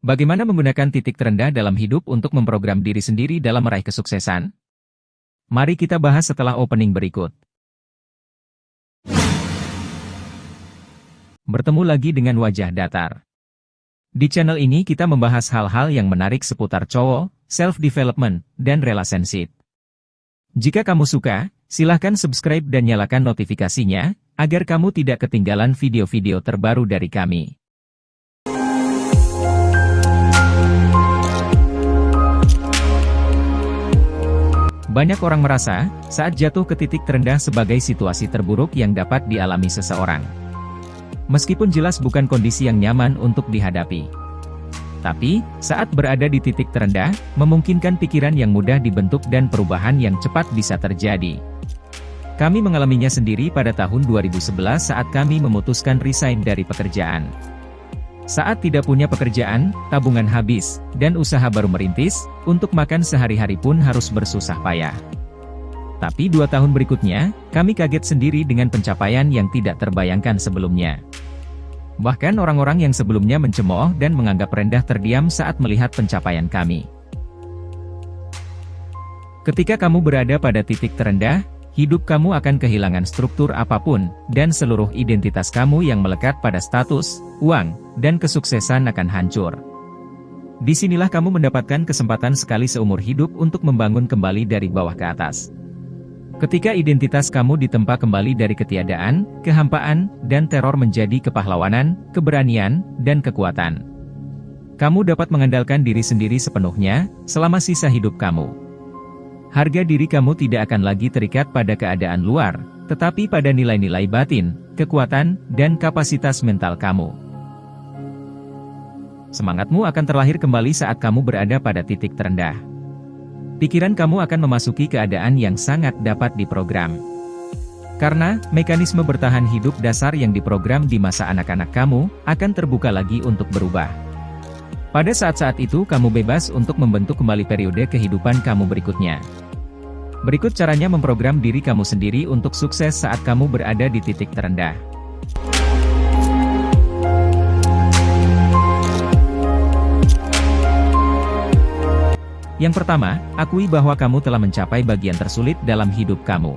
Bagaimana menggunakan titik terendah dalam hidup untuk memprogram diri sendiri dalam meraih kesuksesan? Mari kita bahas setelah opening berikut. Bertemu lagi dengan wajah datar. Di channel ini kita membahas hal-hal yang menarik seputar cowok, self-development, dan relationship. Jika kamu suka, silahkan subscribe dan nyalakan notifikasinya, agar kamu tidak ketinggalan video-video terbaru dari kami. Banyak orang merasa, saat jatuh ke titik terendah sebagai situasi terburuk yang dapat dialami seseorang. Meskipun jelas bukan kondisi yang nyaman untuk dihadapi. Tapi, saat berada di titik terendah, memungkinkan pikiran yang mudah dibentuk dan perubahan yang cepat bisa terjadi. Kami mengalaminya sendiri pada tahun 2011 saat kami memutuskan resign dari pekerjaan. Saat tidak punya pekerjaan, tabungan habis, dan usaha baru merintis, untuk makan sehari-hari pun harus bersusah payah. Tapi 2 tahun berikutnya, kami kaget sendiri dengan pencapaian yang tidak terbayangkan sebelumnya. Bahkan orang-orang yang sebelumnya mencemooh dan menganggap rendah terdiam saat melihat pencapaian kami. Ketika kamu berada pada titik terendah, hidup kamu akan kehilangan struktur apapun, dan seluruh identitas kamu yang melekat pada status, uang, dan kesuksesan akan hancur. Disinilah kamu mendapatkan kesempatan sekali seumur hidup untuk membangun kembali dari bawah ke atas. Ketika identitas kamu ditempa kembali dari ketiadaan, kehampaan, dan teror menjadi kepahlawanan, keberanian, dan kekuatan. Kamu dapat mengandalkan diri sendiri sepenuhnya, selama sisa hidup kamu. Harga diri kamu tidak akan lagi terikat pada keadaan luar, tetapi pada nilai-nilai batin, kekuatan, dan kapasitas mental kamu. Semangatmu akan terlahir kembali saat kamu berada pada titik terendah. Pikiran kamu akan memasuki keadaan yang sangat dapat diprogram. Karena, mekanisme bertahan hidup dasar yang diprogram di masa anak-anak kamu, akan terbuka lagi untuk berubah. Pada saat-saat itu kamu bebas untuk membentuk kembali periode kehidupan kamu berikutnya. Berikut caranya memprogram diri kamu sendiri untuk sukses saat kamu berada di titik terendah. Yang pertama, akui bahwa kamu telah mencapai bagian tersulit dalam hidup kamu.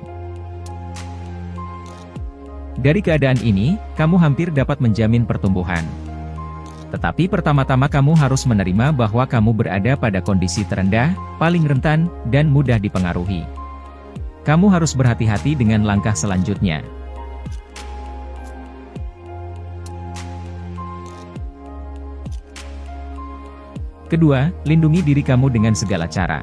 Dari keadaan ini, kamu hampir dapat menjamin pertumbuhan. Tetapi pertama-tama kamu harus menerima bahwa kamu berada pada kondisi terendah, paling rentan, dan mudah dipengaruhi. Kamu harus berhati-hati dengan langkah selanjutnya. Kedua, lindungi diri kamu dengan segala cara.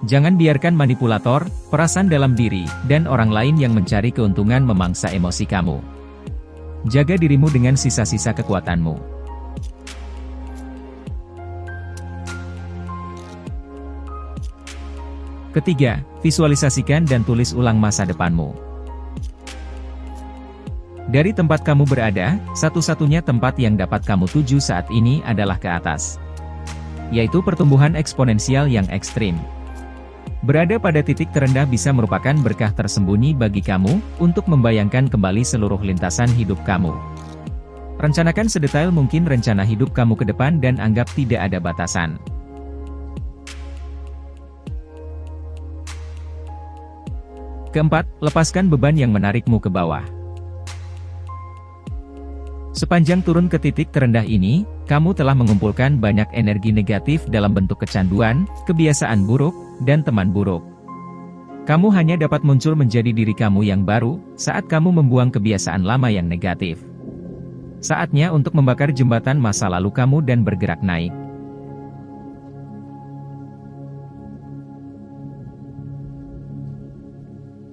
Jangan biarkan manipulator, perasaan dalam diri, dan orang lain yang mencari keuntungan memangsa emosi kamu. Jaga dirimu dengan sisa-sisa kekuatanmu. Ketiga, visualisasikan dan tulis ulang masa depanmu. Dari tempat kamu berada, satu-satunya tempat yang dapat kamu tuju saat ini adalah ke atas. Yaitu pertumbuhan eksponensial yang ekstrim. Berada pada titik terendah bisa merupakan berkah tersembunyi bagi kamu, untuk membayangkan kembali seluruh lintasan hidup kamu. Rencanakan sedetail mungkin rencana hidup kamu ke depan dan anggap tidak ada batasan. Keempat, lepaskan beban yang menarikmu ke bawah. Sepanjang turun ke titik terendah ini, kamu telah mengumpulkan banyak energi negatif dalam bentuk kecanduan, kebiasaan buruk, dan teman buruk. Kamu hanya dapat muncul menjadi diri kamu yang baru, saat kamu membuang kebiasaan lama yang negatif. Saatnya untuk membakar jembatan masa lalu kamu dan bergerak naik.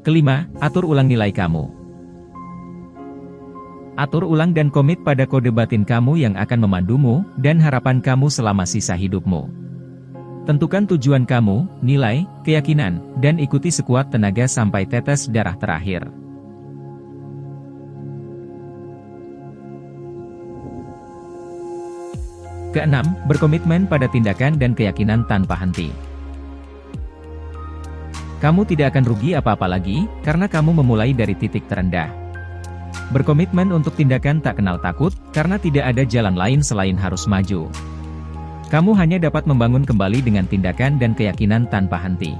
Kelima, atur ulang nilai kamu. Atur ulang dan komit pada kode batin kamu yang akan memandumu, dan harapan kamu selama sisa hidupmu. Tentukan tujuan kamu, nilai, keyakinan, dan ikuti sekuat tenaga sampai tetes darah terakhir. Keenam, berkomitmen pada tindakan dan keyakinan tanpa henti. Kamu tidak akan rugi apa-apa lagi, karena kamu memulai dari titik terendah. Berkomitmen untuk tindakan tak kenal takut, Karena tidak ada jalan lain selain harus maju. Kamu hanya dapat membangun kembali dengan tindakan dan keyakinan tanpa henti.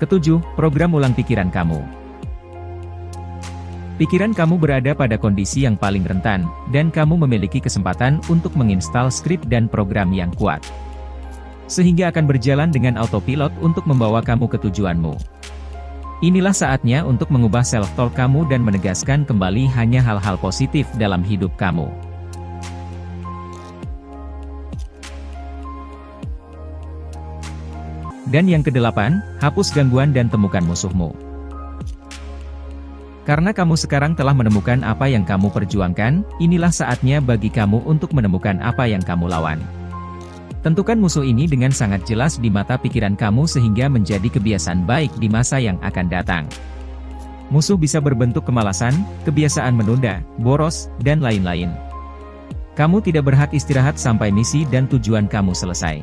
Ketujuh, program ulang pikiran kamu. Pikiran kamu berada pada kondisi yang paling rentan, dan kamu memiliki kesempatan untuk menginstal skrip dan program yang kuat. Sehingga akan berjalan dengan autopilot untuk membawa kamu ke tujuanmu. Inilah saatnya untuk mengubah self-talk kamu dan menegaskan kembali hanya hal-hal positif dalam hidup kamu. Dan yang kedelapan, hapus gangguan dan temukan musuhmu. Karena kamu sekarang telah menemukan apa yang kamu perjuangkan, inilah saatnya bagi kamu untuk menemukan apa yang kamu lawan. Tentukan musuh ini dengan sangat jelas di mata pikiran kamu sehingga menjadi kebiasaan baik di masa yang akan datang. Musuh bisa berbentuk kemalasan, kebiasaan menunda, boros, dan lain-lain. Kamu tidak berhak istirahat sampai misi dan tujuan kamu selesai.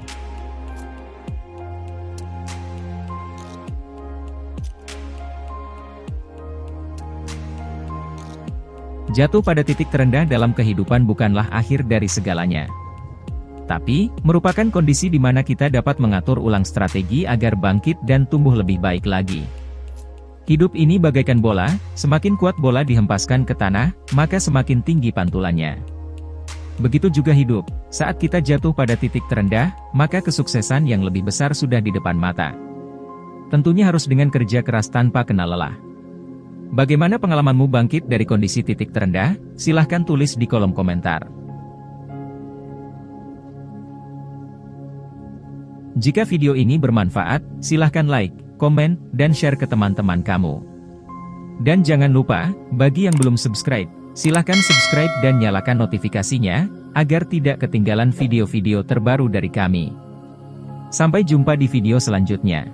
Jatuh pada titik terendah dalam kehidupan bukanlah akhir dari segalanya. Tapi, merupakan kondisi di mana kita dapat mengatur ulang strategi agar bangkit dan tumbuh lebih baik lagi. Hidup ini bagaikan bola, semakin kuat bola dihempaskan ke tanah, maka semakin tinggi pantulannya. Begitu juga hidup, saat kita jatuh pada titik terendah, maka kesuksesan yang lebih besar sudah di depan mata. Tentunya harus dengan kerja keras tanpa kenal lelah. Bagaimana pengalamanmu bangkit dari kondisi titik terendah? Silahkan tulis di kolom komentar. Jika video ini bermanfaat, silahkan like, komen, dan share ke teman-teman kamu. Dan jangan lupa, bagi yang belum subscribe, silahkan subscribe dan nyalakan notifikasinya, agar tidak ketinggalan video-video terbaru dari kami. Sampai jumpa di video selanjutnya.